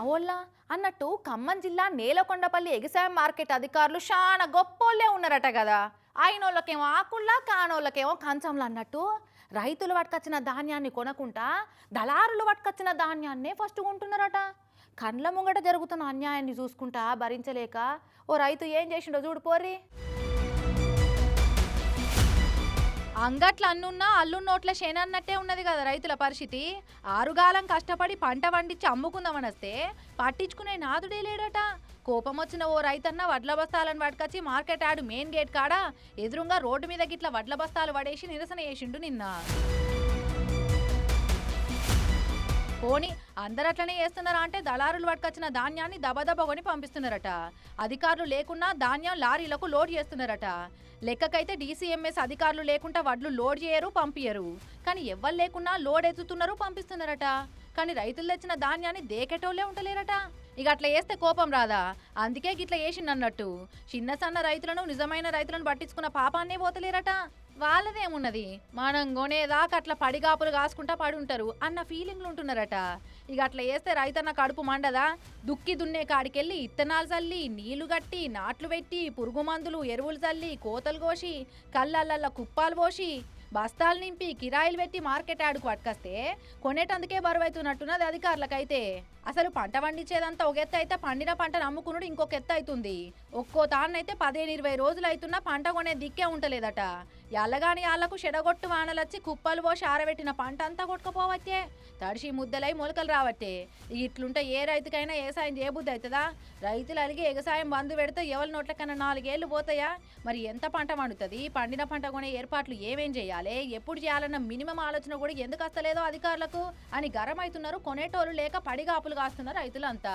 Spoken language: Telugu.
అవోల్లా అన్నట్టు ఖమ్మం జిల్లా నేలకొండపల్లి ఎగసాయం మార్కెట్ అధికారులు చాలా గొప్పోళ్ళే ఉన్నారట కదా. అయినోళ్ళకేమో ఆకుల్లా కానోళ్ళకేమో కంచంలా అన్నట్టు రైతులు పట్టుకొచ్చిన ధాన్యాన్ని కొనకుండా దళారులు పట్టుకొచ్చిన ధాన్యాన్నే ఫస్ట్ కొంటున్నారట. కండ్ల ముంగట జరుగుతున్న అన్యాయాన్ని చూసుకుంటా భరించలేక ఓ రైతు ఏం చేసిండో చూడు పోర్రి. అంగట్ల అన్నున్నా అల్లున్నోట్ల శేనన్నట్టే ఉన్నది కదా రైతుల పరిస్థితి. ఆరుగాలం కష్టపడి పంట పండించి అమ్ముకుందామని వస్తే పట్టించుకునే నాదుడే లేడట. కోపం వచ్చిన ఓ రైతన్న వడ్ల బస్తాలను పట్టుకొచ్చి మార్కెట్ యార్డు మెయిన్ గేట్ కాడ ఎదురుగా రోడ్డు మీద గిట్ల వడ్ల బస్తాలు పడేసి నిరసన చేసిండు నిన్న. పోనీ అందరు అట్లనే చేస్తున్నారా అంటే దళారులు పట్టుకొచ్చిన ధాన్యాన్ని దబదబ కొని పంపిస్తున్నారట. అధికారులు లేకున్నా ధాన్యం లారీలకు లోడ్ చేస్తున్నారట. లెక్కకైతే డీసీఎంఎస్ అధికారులు లేకుండా వడ్లు లోడ్ చేయరు పంపియరు, కానీ ఎవ్వరు లేకున్నా లోడ్ ఎత్తుతున్నారు పంపిస్తున్నారట. కానీ రైతులు తెచ్చిన ధాన్యాన్ని దేకేటోళ్లే ఉంటలేరట. ఇక అట్లా వేస్తే కోపం రాదా? అందుకే గిట్లా వేసిండన్నట్టు చిన్న సన్న రైతులను నిజమైన రైతులను పట్టించుకున్న పాపాన్నే పోతలేరట. వాళ్ళదేమున్నది, మనం కొనేదాకా అట్లా పడిగాపులు కాసుకుంటా పడి ఉంటారు అన్న ఫీలింగ్లు ఉంటున్నారట. ఇక అట్లా వేస్తే రైతన్న కడుపు మండదా? దుక్కి దున్నే కాడికెళ్ళి ఇత్తనాలు చల్లి నీళ్లు గట్టి నాట్లు పెట్టి పురుగు మందులు ఎరువులు చల్లి కోతలు కోసి కళ్ళల్ల కుప్పాలు పోసి బస్తాలు నింపి కిరాయిలు పెట్టి మార్కెట్ యార్డుకు పట్టుకొస్తే కొనేటందుకే బరువైతున్నట్టున్నది అధికారులకైతే. అసలు పంట పండించేదంతా ఒక ఎత్తు అయితే పండిన పంటను అమ్ముకునుడు ఇంకొక ఎత్తు అవుతుంది. ఒక్కో తాన్నైతే 15-20 రోజులు అవుతున్నా పంట కొనే దిక్కే ఉంటలేదట. ఎల్లగాని వాళ్ళకు చెడగొట్టు వానలొచ్చి కుప్పలు పోసి ఆరబెట్టిన పంట అంతా కొట్టుకుపోవచ్చే, తడిసి ముద్దలై మొలకలు రావట్టే. ఇట్లుంటే ఏ రైతుకైనా వ్యవసాయం చేయబుద్ధి అవుతుందా? రైతులు అలిగి ఎగసాయం బంధు పెడితే ఎవరి నోట్లకన్నా 4 ఏళ్ళు పోతాయా? మరి ఎంత పంట పండుతుంది? పండిన పంట కొనే ఏర్పాట్లు ఏమేం చేయాలి, ఎప్పుడు చేయాలన్న మినిమం ఆలోచన కూడా ఎందుకు వస్తలేదో అధికారులకు అని గరం అవుతున్నారు కొనేటోళ్ళు లేక పడిగాపులు కాస్తున్నారు రైతులంతా.